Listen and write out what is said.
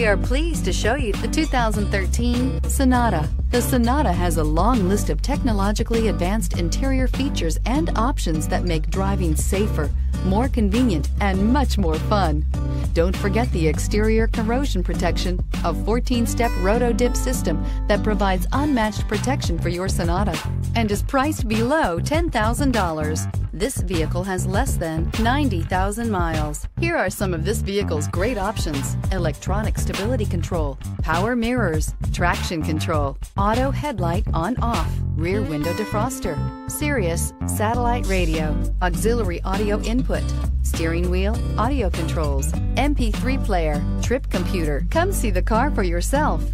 We are pleased to show you the 2013 Sonata. The Sonata has a long list of technologically advanced interior features and options that make driving safer, more convenient, and much more fun. Don't forget the exterior corrosion protection, a 14-step roto-dip system that provides unmatched protection for your Sonata and is priced below $10,000. This vehicle has less than 90,000 miles. Here are some of this vehicle's great options: electronic stability control, power mirrors, traction control, auto headlight on/off, rear window defroster, Sirius satellite radio, auxiliary audio input, steering wheel audio controls, MP3 player, trip computer. Come see the car for yourself.